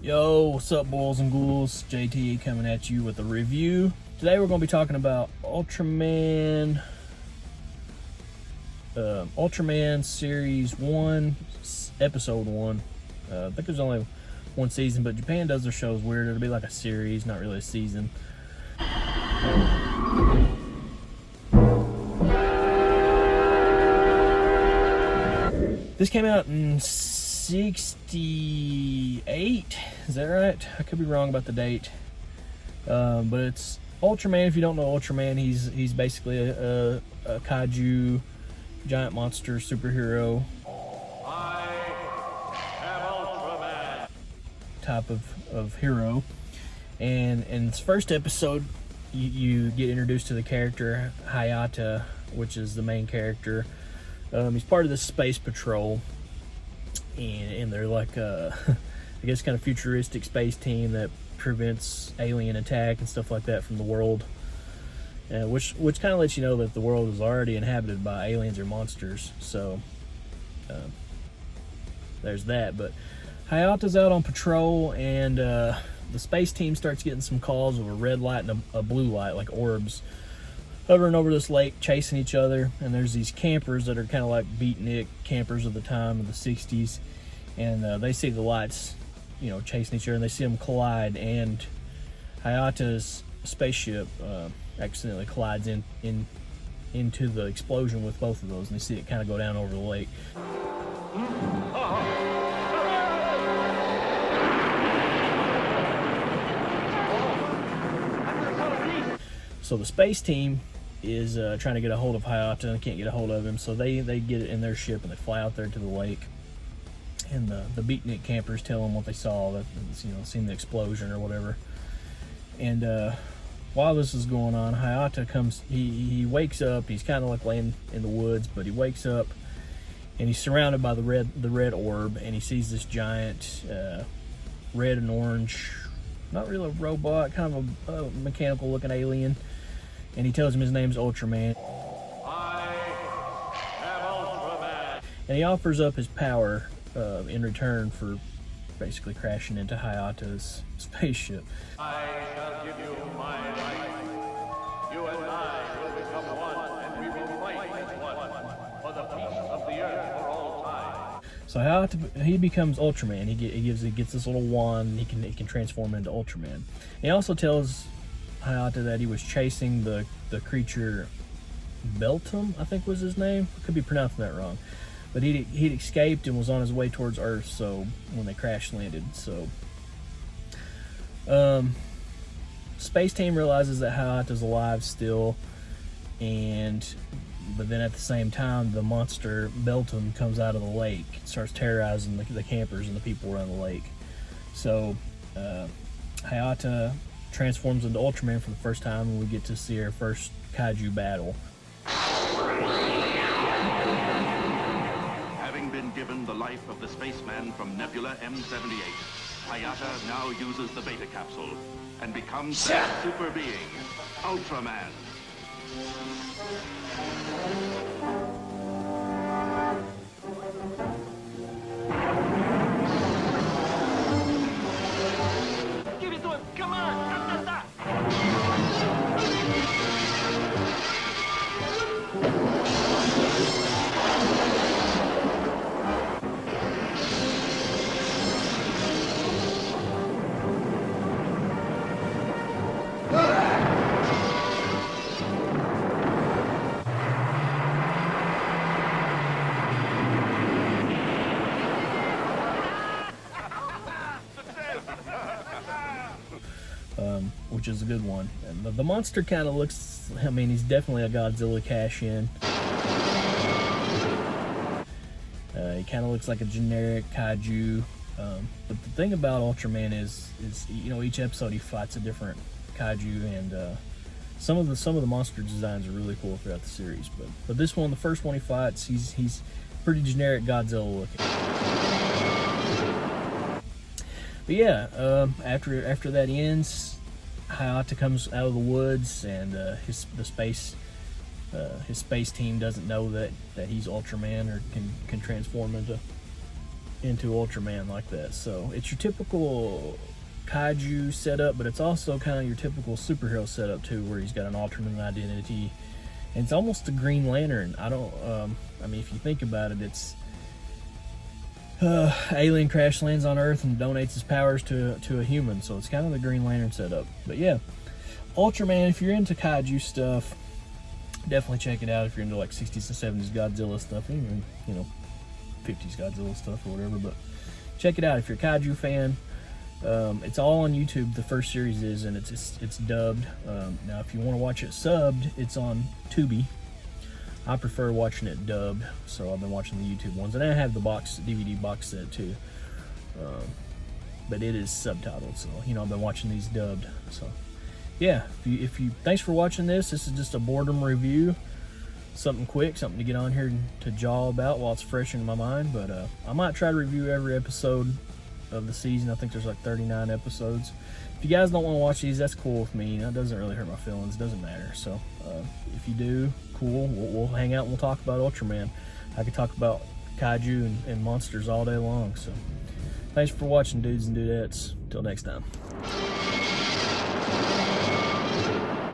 Yo, what's up, boys and ghouls? JT coming at you with a review. Today we're going to be talking about Ultraman Series 1, Episode 1. I think there's only one season, but Japan does their shows weird. It'll be like a series, not really a season. This came out in 68, is that right? I could be wrong about the date, but it's Ultraman. If you don't know Ultraman, he's basically a kaiju giant monster superhero. I am Ultraman type of hero, and in this first episode you get introduced to the character Hayata, which is the main character. He's part of the space patrol, and they're like I guess kind of futuristic space team that prevents alien attack and stuff like that from the world, which kind of lets you know that the world is already inhabited by aliens or monsters. So there's that. But Hayata's out on patrol, and the space team starts getting some calls of a red light and a blue light, like orbs, hovering over this lake, chasing each other. And there's these campers that are kind of like beatnik campers of the time of the 60s, and they see the lights, chasing each other, and they see them collide, and Hayata's spaceship accidentally collides into the explosion with both of those, and they see it kind of go down over the lake. So the space team is trying to get a hold of Hayata, and they can't get a hold of him, so they get it in their ship and they fly out there to the lake. And the beatnik campers tell them what they saw, that seen the explosion or whatever. And while this is going on, Hayata comes. He wakes up. He's kind of like laying in the woods, but he wakes up and he's surrounded by the red orb, and he sees this giant red and orange, not really a robot, kind of a mechanical looking alien. And he tells him his name's Ultraman. I am Ultraman. And he offers up his power in return for basically crashing into Hayata's spaceship. I shall give you my life. You and I will become one, and we will fight as one for the peace of the earth for all time. So Hayata, he becomes Ultraman. He gets this little wand. He can transform into Ultraman. He also tells Hayata that he was chasing the creature Beltum, I think was his name. I could be pronouncing that wrong, but he'd escaped and was on his way towards Earth. So when they crash landed, so space team realizes that Hayata's alive still, but then at the same time the monster Beltum comes out of the lake and starts terrorizing the campers and the people around the lake. So Hayata transforms into Ultraman for the first time, and we get to see our first kaiju battle. Having been given the life of the spaceman from Nebula M78, Hayata now uses the beta capsule and becomes that super being, Ultraman. Give it to him! Come on! Which is a good one. And the monster kind of looks, he's definitely a Godzilla cash-in. He kind of looks like a generic kaiju. But the thing about Ultraman is each episode he fights a different kaiju, and some of the monster designs are really cool throughout the series. But this one, the first one he fights, he's pretty generic Godzilla looking. But yeah, after that ends, Hayata comes out of the woods, and his space team doesn't know that he's Ultraman or can transform into into Ultraman like that. So it's your typical kaiju setup, but it's also kind of your typical superhero setup too, where he's got an alternate identity. And it's almost a Green Lantern. I mean, if you think about it, it's alien crash lands on Earth and donates his powers to a human. So it's kind of the Green Lantern setup. But yeah, Ultraman, if you're into kaiju stuff, definitely check it out. If you're into like 60s and 70s Godzilla stuff, even 50s Godzilla stuff or whatever, but check it out if you're a kaiju fan. It's all on YouTube. The first series is, and it's dubbed. Now, if you want to watch it subbed, it's on Tubi. I prefer watching it dubbed, so I've been watching the YouTube ones, and I have the DVD box set too. But it is subtitled, so I've been watching these dubbed. So yeah, if you thanks for watching this. This is just a boredom review, something quick, something to get on here to jaw about while it's fresh in my mind. But I might try to review every episode of the season. I think there's like 39 episodes. If you guys don't want to watch these, that's cool with me. That doesn't really hurt my feelings. It doesn't matter. So if you do, cool. We'll hang out and we'll talk about Ultraman. I could talk about kaiju and monsters all day long. So thanks for watching, dudes and dudettes. Till next time.